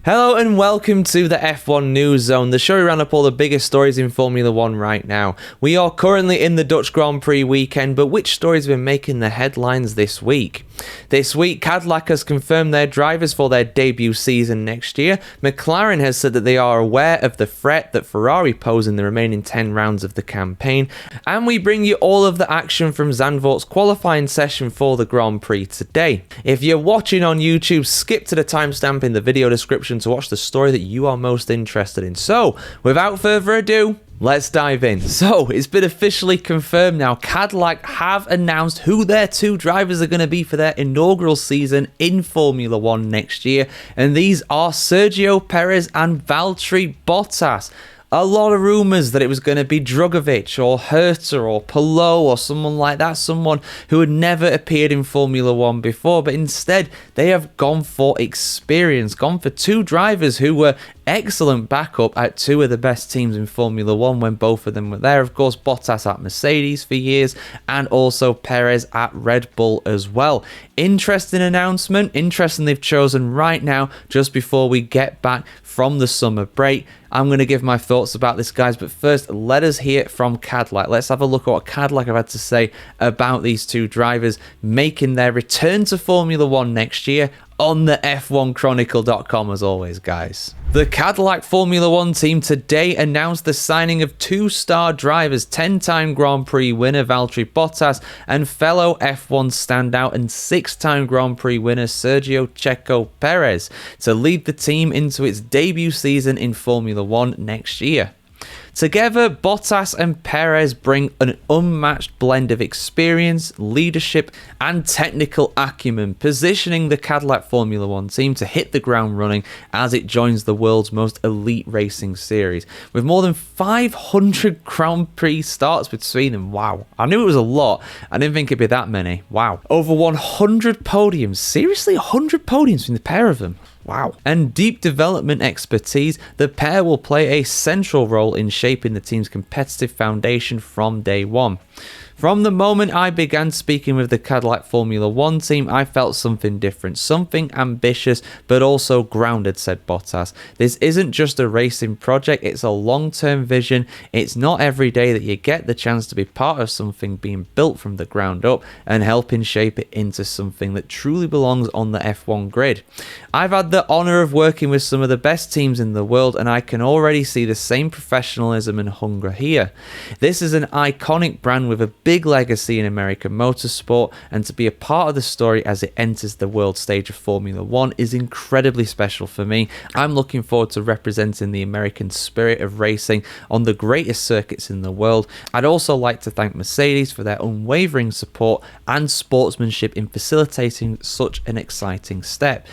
Hello and welcome to the F1 News Zone, the show we round up all the biggest stories in Formula 1 right now. We are currently in the Dutch Grand Prix weekend, but which stories have been making the headlines this week? This week, Cadillac has confirmed their drivers for their debut season next year. McLaren has said that they are aware of the threat that Ferrari pose in the remaining 10 rounds of the campaign. And we bring you all of the action from Zandvoort's qualifying session for the Grand Prix today. If you're watching on YouTube, skip to the timestamp in the video description to watch the story that you are most interested in. So, without further ado, let's dive in. So, it's been officially confirmed now. Cadillac have announced who their two drivers are going to be for their inaugural season in Formula 1 next year. And these are Sergio Perez and Valtteri Bottas. A lot of rumours that it was going to be Drugovich or Herta or Palou or someone like that, someone who had never appeared in Formula 1 before, but instead they have gone for experience, gone for two drivers who were excellent backup at two of the best teams in Formula 1 when both of them were there. Of course, Bottas at Mercedes for years and also Perez at Red Bull as well. Interesting announcement, interesting they've chosen right now just before we get back from the summer break. I'm going to give my thoughts about this, guys, but first, let us hear it from Cadillac. Let's have a look at what Cadillac have had to say about these two drivers making their return to Formula 1 next year on the F1Chronicle.com as always, guys. The Cadillac Formula 1 team today announced the signing of two-star drivers, 10-time Grand Prix winner Valtteri Bottas and fellow F1 standout and 6-time Grand Prix winner Sergio Checo Perez to lead the team into its debut season in Formula 1 next year. Together, Bottas and Perez bring an unmatched blend of experience, leadership, and technical acumen, positioning the Cadillac Formula 1 team to hit the ground running as it joins the world's most elite racing series. With more than 500 Grand Prix starts between them, wow. I knew it was a lot. I didn't think it'd be that many. Wow. Over 100 podiums. Seriously, 100 podiums between the pair of them. Wow. And deep development expertise, the pair will play a central role in shaping the team's competitive foundation from day one. From the moment I began speaking with the Cadillac Formula 1 team, I felt something different, something ambitious, but also grounded, said Bottas. This isn't just a racing project, it's a long-term vision. It's not every day that you get the chance to be part of something being built from the ground up and helping shape it into something that truly belongs on the F1 grid. I've had the honour of working with some of the best teams in the world, and I can already see the same professionalism and hunger here. This is an iconic brand with a big legacy in American motorsport, and to be a part of the story as it enters the world stage of Formula 1 is incredibly special for me. I'm looking forward to representing the American spirit of racing on the greatest circuits in the world. I'd also like to thank Mercedes for their unwavering support and sportsmanship in facilitating such an exciting step.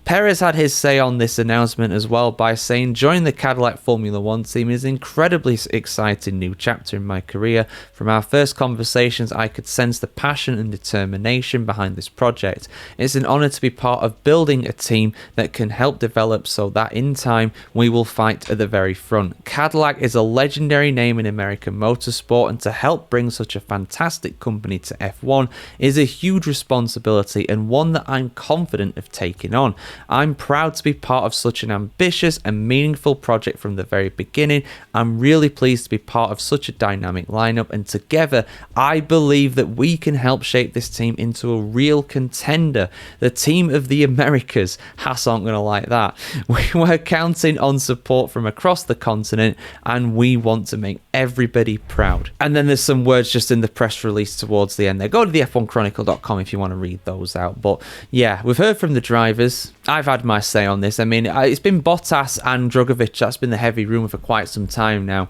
Perez had his say on this announcement as well by saying, joining the Cadillac Formula 1 team is an incredibly exciting new chapter in my career. From our first conversations, I could sense the passion and determination behind this project. It's an honour to be part of building a team that can help develop so that in time we will fight at the very front. Cadillac is a legendary name in American motorsport, and to help bring such a fantastic company to F1 is a huge responsibility and one that I'm confident of taking on. I'm proud to be part of such an ambitious and meaningful project from the very beginning. I'm really pleased to be part of such a dynamic lineup, and together I believe that we can help shape this team into a real contender. The team of the Americas. Haas aren't going to like that. We were counting on support from across the continent, and we want to make everybody proud. And then there's some words just in the press release towards the end there. Go to the F1Chronicle.com if you want to read those out. But yeah, we've heard from the drivers. I've had my say on this. I mean, it's been Bottas and Drugovich. That's been the heavy rumour for quite some time now.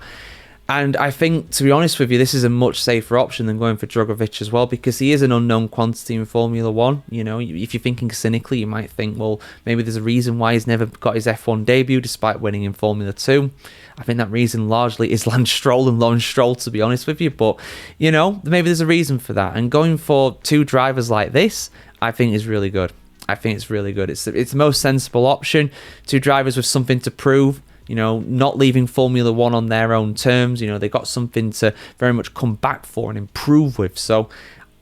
And I think, to be honest with you, this is a much safer option than going for Drugovich as well, because he is an unknown quantity in Formula 1. You know, if you're thinking cynically, you might think, well, maybe there's a reason why he's never got his F1 debut despite winning in Formula 2. I think that reason largely is Lance Stroll and Lawrence Stroll, to be honest with you. But, you know, maybe there's a reason for that. And going for two drivers like this, I think is really good. I think it's really good. It's the most sensible option. Two drivers with something to prove. You know, not leaving Formula 1 on their own terms. You know, they got something to very much come back for and improve with. So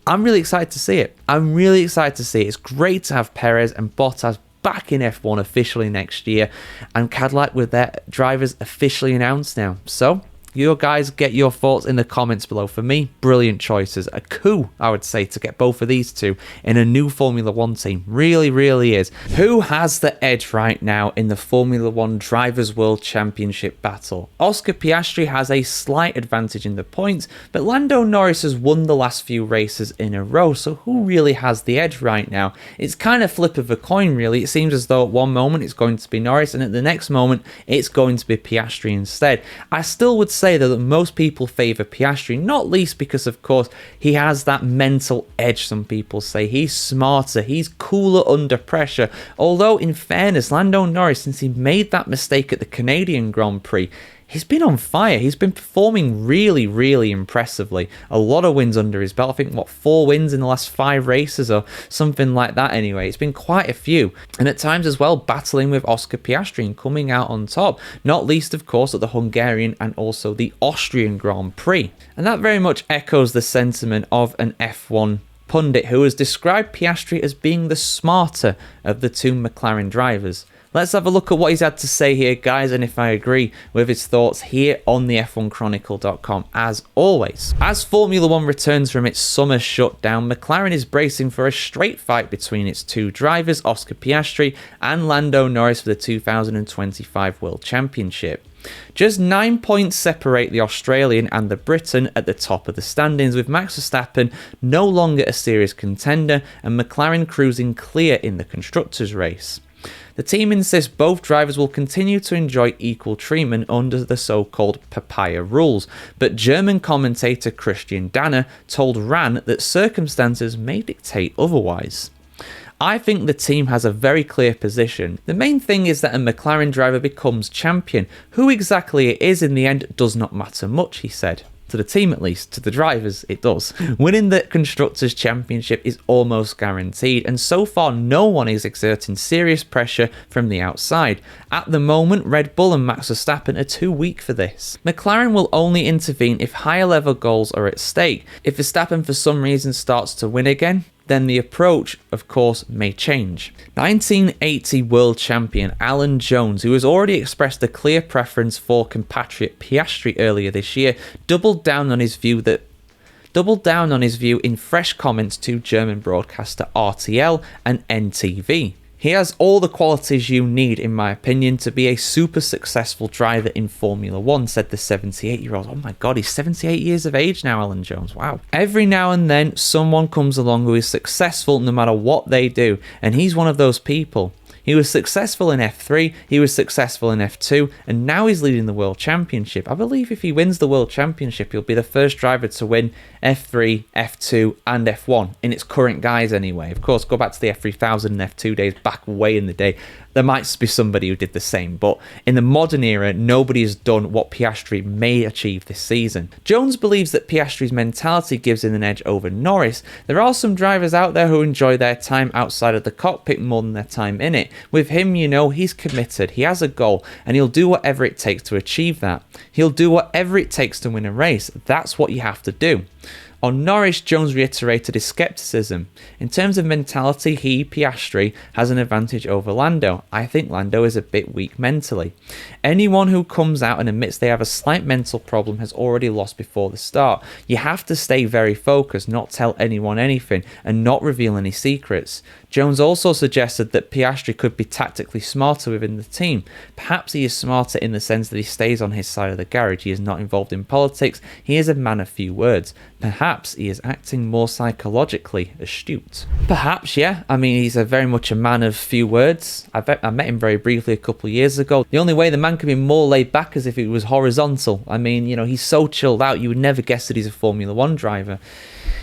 I'm really excited to see it. It's great to have Perez and Bottas back in F1 officially next year, and Cadillac with their drivers officially announced now. So you guys get your thoughts in the comments below. For me, brilliant choices. A coup, I would say, to get both of these two in a new Formula 1 team. Really, really is. Who has the edge right now in the Formula 1 Drivers' World Championship battle? Oscar Piastri has a slight advantage in the points, but Lando Norris has won the last few races in a row, so who really has the edge right now? It's kind of flip of a coin, really. It seems as though at one moment it's going to be Norris, and at the next moment it's going to be Piastri instead. I still would say that most people favour Piastri, not least because, of course, he has that mental edge, some people say. He's smarter, he's cooler under pressure. Although, in fairness, Lando Norris, since he made that mistake at the Canadian Grand Prix, he's been on fire. He's been performing really, really impressively. A lot of wins under his belt. I think, 4 wins in the last 5 races or something like that anyway. It's been quite a few. And at times as well, battling with Oscar Piastri and coming out on top. Not least, of course, at the Hungarian and also the Austrian Grand Prix. And that very much echoes the sentiment of an F1 pundit who has described Piastri as being the smarter of the two McLaren drivers. Let's have a look at what he's had to say here, guys, and if I agree with his thoughts here on the F1Chronicle.com, as always. As Formula 1 returns from its summer shutdown, McLaren is bracing for a straight fight between its two drivers, Oscar Piastri and Lando Norris, for the 2025 World Championship. Just 9 points separate the Australian and the Briton at the top of the standings, with Max Verstappen no longer a serious contender and McLaren cruising clear in the constructors' race. The team insists both drivers will continue to enjoy equal treatment under the so-called papaya rules, but German commentator Christian Danner told RAN that circumstances may dictate otherwise. I think the team has a very clear position. The main thing is that a McLaren driver becomes champion. Who exactly it is in the end does not matter much, he said. To the team at least, to the drivers it does. Winning the Constructors' Championship is almost guaranteed, and so far no one is exerting serious pressure from the outside. At the moment, Red Bull and Max Verstappen are too weak for this. McLaren will only intervene if higher level goals are at stake. If Verstappen for some reason starts to win again, then the approach, of course, may change. 1980 world champion Alan Jones, who has already expressed a clear preference for compatriot Piastri earlier this year, doubled down on his view in fresh comments to German broadcaster RTL and NTV. He has all the qualities you need, in my opinion, to be a super successful driver in Formula 1, said the 78-year-old. Oh my god, he's 78 years of age now, Alan Jones. Wow. Every now and then, someone comes along who is successful no matter what they do, and he's one of those people. He was successful in F3, he was successful in F2, and now he's leading the World Championship. I believe if he wins the World Championship, he'll be the first driver to win F3, F2, and F1, in its current guise anyway. Of course, go back to the F3000 and F2 days back way in the day. There might be somebody who did the same, but in the modern era, nobody has done what Piastri may achieve this season. Jones believes that Piastri's mentality gives him an edge over Norris. There are some drivers out there who enjoy their time outside of the cockpit more than their time in it. With him, you know, he's committed, he has a goal, and he'll do whatever it takes to achieve that. He'll do whatever it takes to win a race. That's what you have to do. On Norris, Jones reiterated his scepticism. In terms of mentality, Piastri, has an advantage over Lando. I think Lando is a bit weak mentally. Anyone who comes out and admits they have a slight mental problem has already lost before the start. You have to stay very focused, not tell anyone anything, and not reveal any secrets. Jones also suggested that Piastri could be tactically smarter within the team. Perhaps he is smarter in the sense that he stays on his side of the garage. He is not involved in politics. He is a man of few words. Perhaps he is acting more psychologically astute. Perhaps, yeah. I mean, he's very much a man of few words. I met him very briefly a couple of years ago. The only way the man can be more laid back is if he was horizontal. I mean, you know, he's so chilled out, you would never guess that he's a Formula 1 driver.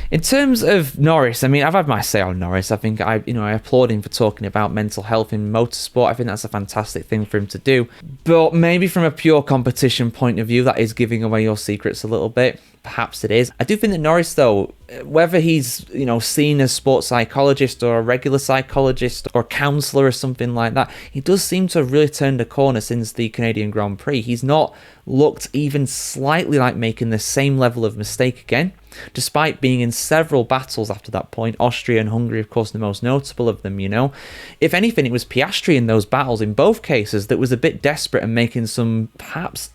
In terms of Norris, I mean, I've had my say on Norris. I think I applaud him for talking about mental health in motorsport. I think that's a fantastic thing for him to do. But maybe from a pure competition point of view, that is giving away your secrets a little bit. Perhaps it is. I do think that Norris, though, whether he's, seen as sports psychologist or a regular psychologist or counsellor or something like that, he does seem to have really turned a corner since the Canadian Grand Prix. He's not looked even slightly like making the same level of mistake again. despite being in several battles after that point. Austria and Hungary, of course, the most notable of them, you know. If anything, it was Piastri in those battles, in both cases, that was a bit desperate and making some perhaps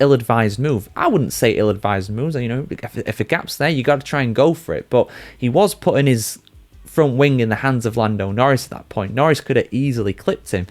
ill-advised move. I wouldn't say ill-advised moves, you know, if a gap's there, you got to try and go for it. But he was putting his front wing in the hands of Lando Norris at that point. Norris could have easily clipped him.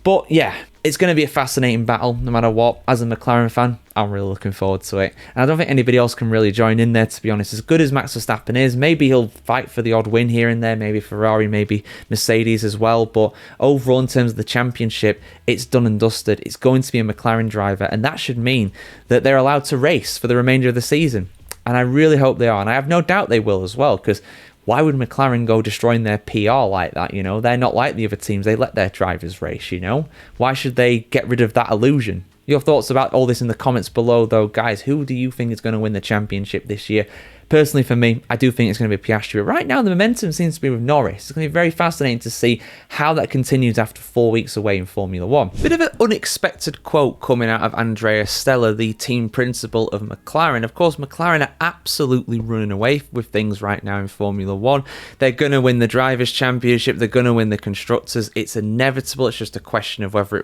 But yeah, it's going to be a fascinating battle no matter what. As a McLaren fan, I'm really looking forward to it. And I don't think anybody else can really join in there, to be honest. As good as Max Verstappen is, maybe he'll fight for the odd win here and there, maybe Ferrari, maybe Mercedes as well. But overall, in terms of the championship, it's done and dusted. It's going to be a McLaren driver, and that should mean that they're allowed to race for the remainder of the season. And I really hope they are, and I have no doubt they will as well, because why would McLaren go destroying their PR like that, you know? They're not like the other teams. They let their drivers race, you know? Why should they get rid of that illusion? Your thoughts about all this in the comments below, though. Guys, who do you think is going to win the championship this year? Personally, for me, I do think it's going to be Piastri. But right now, the momentum seems to be with Norris. It's going to be very fascinating to see how that continues after 4 weeks away in Formula 1. Bit of an unexpected quote coming out of Andrea Stella, the team principal of McLaren. Of course, McLaren are absolutely running away with things right now in Formula 1. They're going to win the Drivers' Championship. They're going to win the Constructors. It's inevitable. It's just a question of whether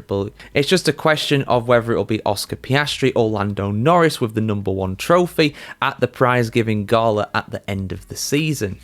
it'll be Oscar Piastri or Lando Norris with the #1 trophy at the prize-giving gala at the end of the season.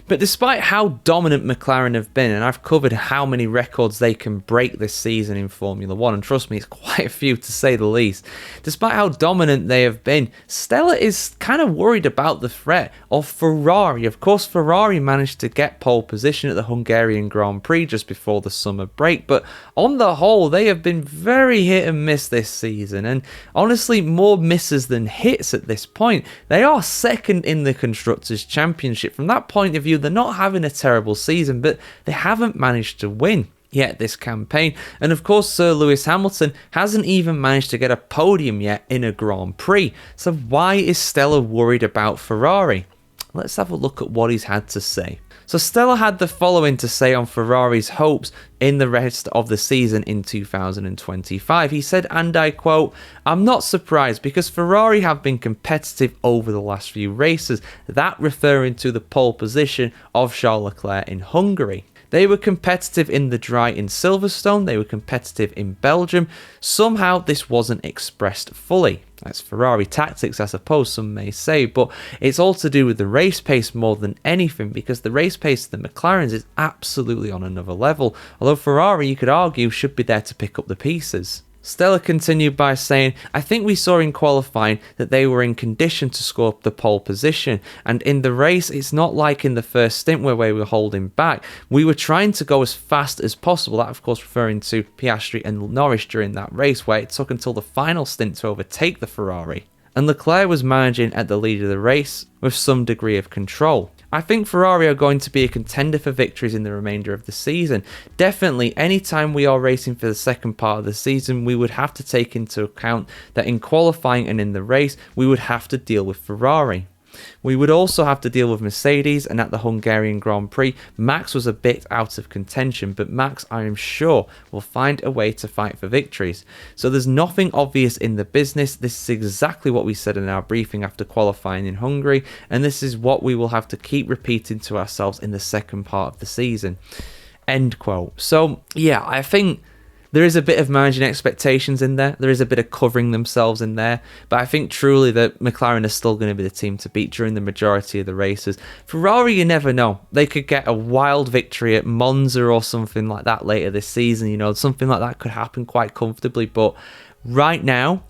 But despite how dominant McLaren have been, and I've covered how many records they can break this season in Formula 1, and trust me, it's quite a few to say the least. Despite how dominant they have been, Stella is kind of worried about the threat of Ferrari. Of course, Ferrari managed to get pole position at the Hungarian Grand Prix just before the summer break, but on the whole, they have been very hit and miss this season, and honestly, more misses than hits at this point. They are second in the Constructors' Championship. From that point of view, they're not having a terrible season, but they haven't managed to win yet this campaign. And of course, Sir Lewis Hamilton hasn't even managed to get a podium yet in a Grand Prix. So why is Stella worried about Ferrari? Let's have a look at what he's had to say. So Stella had the following to say on Ferrari's hopes in the rest of the season in 2025. He said, and I quote, "I'm not surprised because Ferrari have been competitive over the last few races," that referring to the pole position of Charles Leclerc in Hungary. They were competitive in the dry in Silverstone, they were competitive in Belgium. Somehow this wasn't expressed fully. That's Ferrari tactics, I suppose some may say, but it's all to do with the race pace more than anything, because the race pace of the McLarens is absolutely on another level, although Ferrari, you could argue, should be there to pick up the pieces. Stella continued by saying, "I think we saw in qualifying that they were in condition to score the pole position, and in the race it's not like in the first stint where we were holding back. We were trying to go as fast as possible," that of course referring to Piastri and Norris during that race, where it took until the final stint to overtake the Ferrari. And Leclerc was managing at the lead of the race with some degree of control. I think Ferrari are going to be a contender for victories in the remainder of the season. Definitely, anytime we are racing for the second part of the season, we would have to take into account that in qualifying and in the race, we would have to deal with Ferrari. We would also have to deal with Mercedes, and at the Hungarian Grand Prix, Max was a bit out of contention, but Max, I am sure, will find a way to fight for victories. So there's nothing obvious in the business. This is exactly what we said in our briefing after qualifying in Hungary, and this is what we will have to keep repeating to ourselves in the second part of the season. End quote. So, yeah, I think there is a bit of managing expectations in there. There is a bit of covering themselves in there. But I think truly that McLaren is still going to be the team to beat during the majority of the races. Ferrari, you never know. They could get a wild victory at Monza or something like that later this season. You know, something like that could happen quite comfortably. But right now,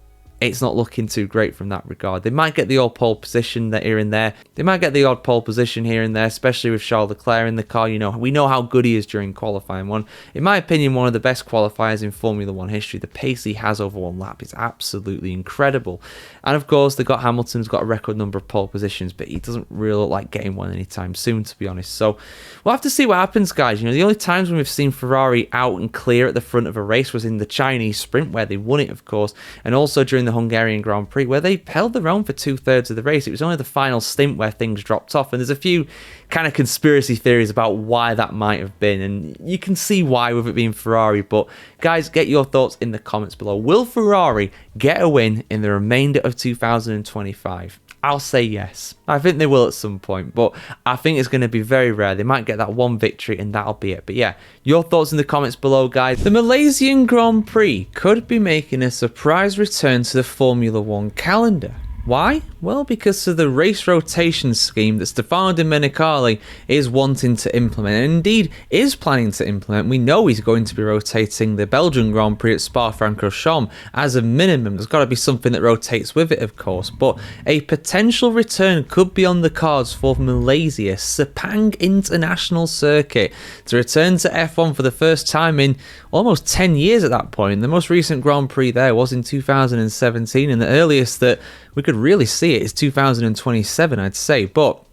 it's not looking too great from that regard. They might get the odd pole position here and there. They might get the odd pole position here and there, especially with Charles Leclerc in the car. You know, we know how good he is during qualifying. In my opinion, one of the best qualifiers in Formula 1 history. The pace he has over one lap is absolutely incredible. And of course, Hamilton's got a record number of pole positions, but he doesn't really look like getting one anytime soon, to be honest. So we'll have to see what happens, guys. You know, the only times when we've seen Ferrari out and clear at the front of a race was in the Chinese sprint, where they won it, of course, and also during the the Hungarian Grand Prix, where they held their own for 2/3 of the race. It was only the final stint where things dropped off, and there's a few kind of conspiracy theories about why that might have been, and you can see why with it being Ferrari. But guys, get your thoughts in the comments below. Will Ferrari get a win in the remainder of 2025? I'll say yes. I think they will at some point, but I think it's going to be very rare. They might get that one victory and that'll be it. But yeah, your thoughts in the comments below, guys. The Malaysian Grand Prix could be making a surprise return to the Formula 1 calendar. Why? Well, because of the race rotation scheme that Stefano Domenicali is wanting to implement, and indeed is planning to implement. We know he's going to be rotating the Belgian Grand Prix at Spa-Francorchamps as a minimum. There's got to be something that rotates with it, of course, but a potential return could be on the cards for Malaysia, Sepang International Circuit, to return to F1 for the first time in almost 10 years at that point. The most recent Grand Prix there was in 2017, and the earliest that we could really see it is 2027, I'd say. But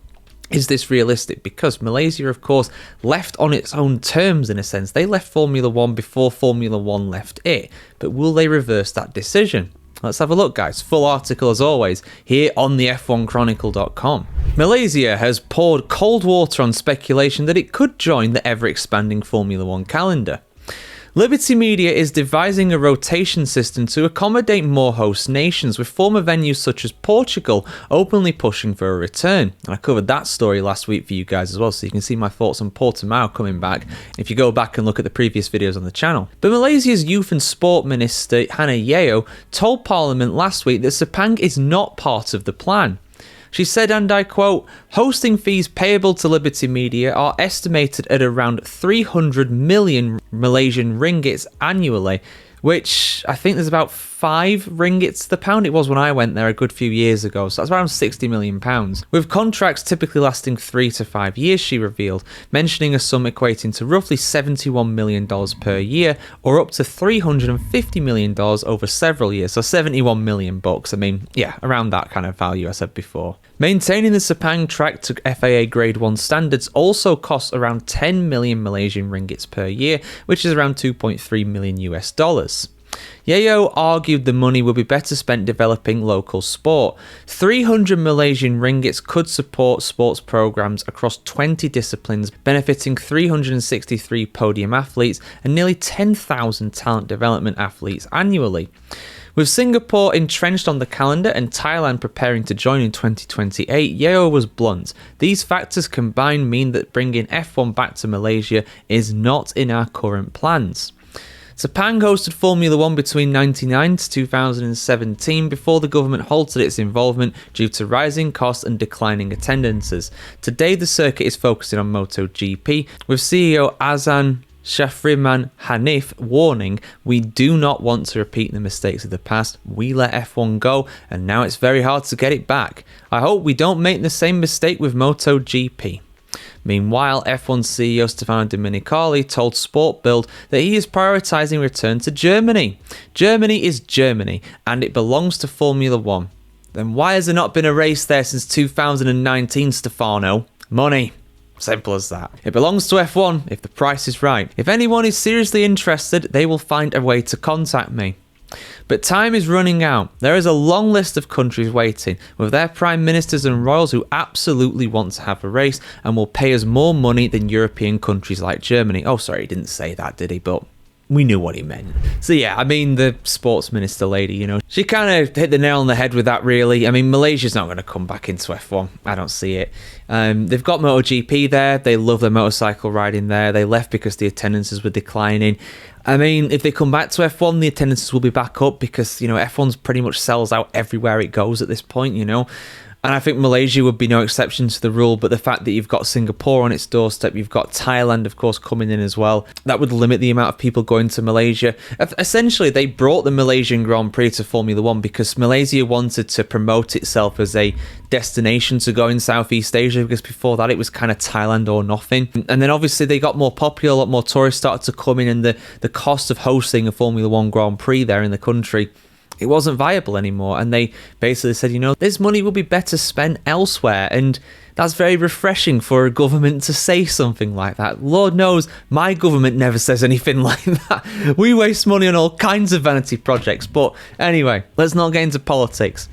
is this realistic? Because Malaysia, of course, left on its own terms in a sense. They left Formula 1 before Formula 1 left it. But will they reverse that decision? Let's have a look, guys. Full article as always here on the F1Chronicle.com. Malaysia has poured cold water on speculation that it could join the ever-expanding Formula 1 calendar. Liberty Media is devising a rotation system to accommodate more host nations, with former venues such as Portugal openly pushing for a return. And I covered that story last week for you guys as well, so you can see my thoughts on Portimao coming back if you go back and look at the previous videos on the channel. But Malaysia's Youth and Sport Minister Hannah Yeo told Parliament last week that Sepang is not part of the plan. She said, and I quote, "Hosting fees payable to Liberty Media are estimated at around 300 million Malaysian ringgits annually," which I think there's about 5 ringgits to the pound. It was when I went there a good few years ago, so that's around £60 million. With contracts typically lasting 3 to 5 years, she revealed, mentioning a sum equating to roughly $71 million per year, or up to $350 million over several years, so 71 million bucks. I mean, yeah, around that kind of value I said before. Maintaining the Sepang track to FAA Grade 1 standards also costs around 10 million Malaysian ringgits per year, which is around 2.3 million US dollars. Yeo argued the money would be better spent developing local sport. 300 Malaysian ringgits could support sports programs across 20 disciplines, benefiting 363 podium athletes and nearly 10,000 talent development athletes annually. With Singapore entrenched on the calendar and Thailand preparing to join in 2028, Yeo was blunt. These factors combined mean that bringing F1 back to Malaysia is not in our current plans. Sepang hosted Formula 1 between 1999 to 2017 before the government halted its involvement due to rising costs and declining attendances. Today the circuit is focusing on MotoGP, with CEO Azan Shafriman Hanif warning, "We do not want to repeat the mistakes of the past. We let F1 go and now it's very hard to get it back. I hope we don't make the same mistake with MotoGP." Meanwhile, F1 CEO Stefano Domenicali told Sport Bild that he is prioritising return to Germany. Germany is Germany and it belongs to Formula 1. Then why has there not been a race there since 2019, Stefano? Money. Simple as that. It belongs to F1 if the price is right. If anyone is seriously interested, they will find a way to contact me. But time is running out. There is a long list of countries waiting, with their prime ministers and royals who absolutely want to have a race and will pay us more money than European countries like Germany. Oh, sorry, he didn't say that, did he? But we knew what he meant. So yeah, I mean, the sports minister lady, you know, she kind of hit the nail on the head with that, really. I mean, Malaysia's not going to come back into F1. I don't see it. They've got MotoGP there. They love their motorcycle riding there. They left because the attendances were declining. I mean, if they come back to F1, the attendances will be back up because, you know, F1's pretty much sells out everywhere it goes at this point, you know. And I think Malaysia would be no exception to the rule, but the fact that you've got Singapore on its doorstep, you've got Thailand, of course, coming in as well, that would limit the amount of people going to Malaysia. Essentially, they brought the Malaysian Grand Prix to Formula 1 because Malaysia wanted to promote itself as a destination to go in Southeast Asia, because before that it was kind of Thailand or nothing. And then obviously they got more popular, a lot more tourists started to come in, and the cost of hosting a Formula 1 Grand Prix there in the country, it wasn't viable anymore, and they basically said, you know, this money will be better spent elsewhere. And That's very refreshing for a government to say something like that. Lord knows my government never says anything like that. We waste money on all kinds of vanity projects. But anyway, let's not get into politics.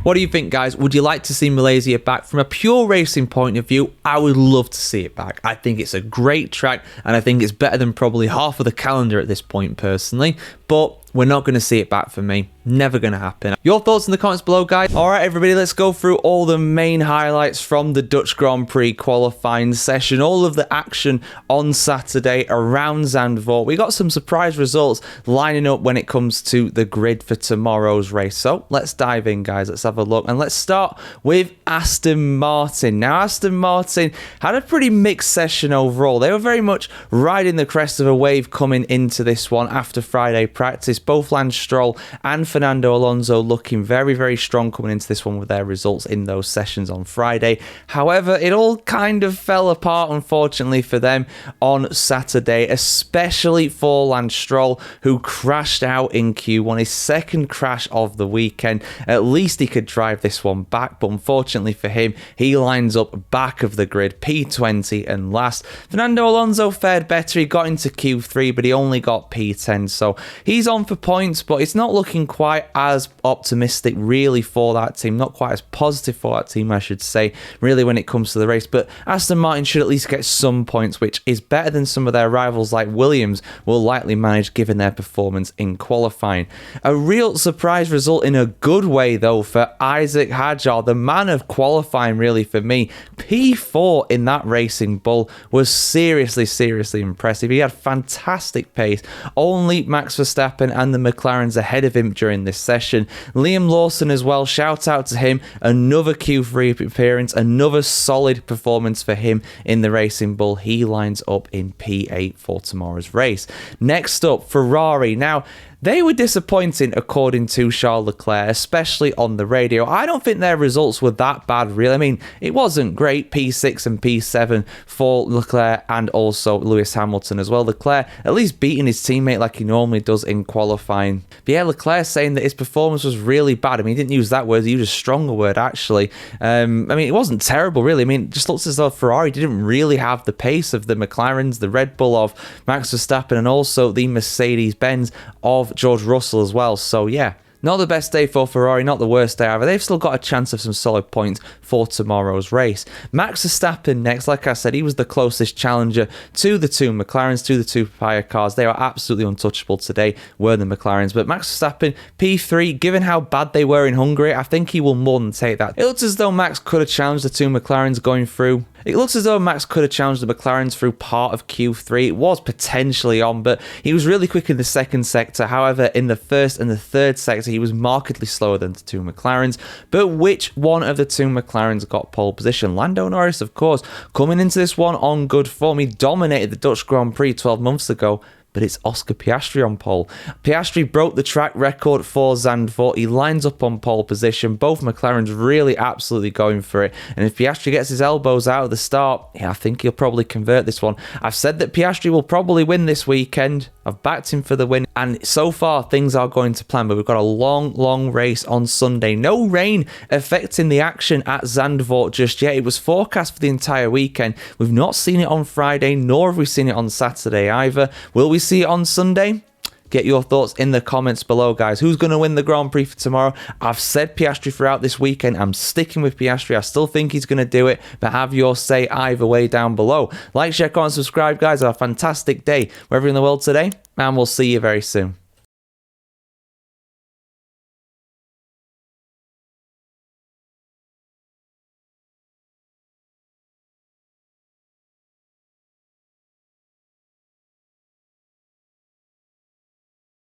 What do you think, guys? Would you like to see Malaysia back? From a pure racing point of view, I would love to see it back. I think it's a great track, and I think it's better than probably half of the calendar at this point, personally. But we're not going to see it back for me. Never going to happen. Your thoughts in the comments below, guys. All right, everybody, let's go through all the main highlights from the Dutch Grand Prix qualifying session. All of the action on Saturday around Zandvoort. We got some surprise results lining up when it comes to the grid for tomorrow's race. So let's dive in, guys. Let's have a look. And let's start with Aston Martin. Now, Aston Martin had a pretty mixed session overall. They were very much riding the crest of a wave coming into this one after Friday practice. Both Lance Stroll and Fernando Alonso looking very, very strong coming into this one with their results in those sessions on Friday. However, it all kind of fell apart, unfortunately, for them on Saturday, especially for Lance Stroll, who crashed out in Q1, his second crash of the weekend. At least he could drive this one back, but unfortunately for him, he lines up back of the grid, P20 and last. Fernando Alonso fared better. He got into Q3, but he only got P10, so he's on for points, but it's not looking quite as optimistic really for that team, not quite as positive for that team, I should say, really, when it comes to the race. But Aston Martin should at least get some points, which is better than some of their rivals like Williams will likely manage given their performance in qualifying. A real surprise result in a good way though for Isaac Hadjar, the man of qualifying really for me. P4 in that Racing Bull was seriously impressive. He had fantastic pace, only Max Verstappen and the McLarens ahead of him during this session. Liam Lawson as well, shout out to him, another Q3 appearance, another solid performance for him in the Racing Bull. He lines up in P8 for tomorrow's race. Next up, Ferrari. Now, they were disappointing according to Charles Leclerc, especially on the radio. I don't think their results were that bad, really. I mean, it wasn't great, P6 and P7 for Leclerc and also Lewis Hamilton as well. Leclerc at least beating his teammate like he normally does in qualifying. But yeah, Leclerc saying that his performance was really bad. I mean, he didn't use that word, he used a stronger word, actually. I mean, it wasn't terrible, really. I mean, it just looks as though Ferrari didn't really have the pace of the McLarens, the Red Bull of Max Verstappen, and also the Mercedes-Benz of George Russell as well. So yeah, not the best day for Ferrari, not the worst day either. They've still got a chance of some solid points for tomorrow's race. Max Verstappen next, like I said, he was the closest challenger to the two McLarens, to the two Papaya cars. They were absolutely untouchable today, were the McLarens. But Max Verstappen, P3, given how bad they were in Hungary, I think he will more than take that. It looks as though Max could have challenged the two McLarens going through. It looks as though Max could have challenged the McLarens through part of Q3. It was potentially on, but he was really quick in the second sector. However, in the first and the third sector, he was markedly slower than the two McLarens. But which one of the two McLarens got pole position? Lando Norris, of course, coming into this one on good form. He dominated the Dutch Grand Prix 12 months ago. But it's Oscar Piastri on pole. Piastri broke the track record for Zandvoort. He lines up on pole position. Both McLarens really absolutely going for it. And if Piastri gets his elbows out at the start, yeah, I think he'll probably convert this one. I've said that Piastri will probably win this weekend. I've backed him for the win. And so far, things are going to plan. But we've got a long race on Sunday. No rain affecting the action at Zandvoort just yet. It was forecast for the entire weekend. We've not seen it on Friday, nor have we seen it on Saturday either. Will we see it on Sunday? Get your thoughts in the comments below, guys. Who's going to win the Grand Prix for tomorrow? I've said Piastri throughout this weekend. I'm sticking with Piastri. I still think he's going to do it, but have your say either way down below. Like, share, comment, subscribe, guys. Have a fantastic day wherever in the world today, and we'll see you very soon.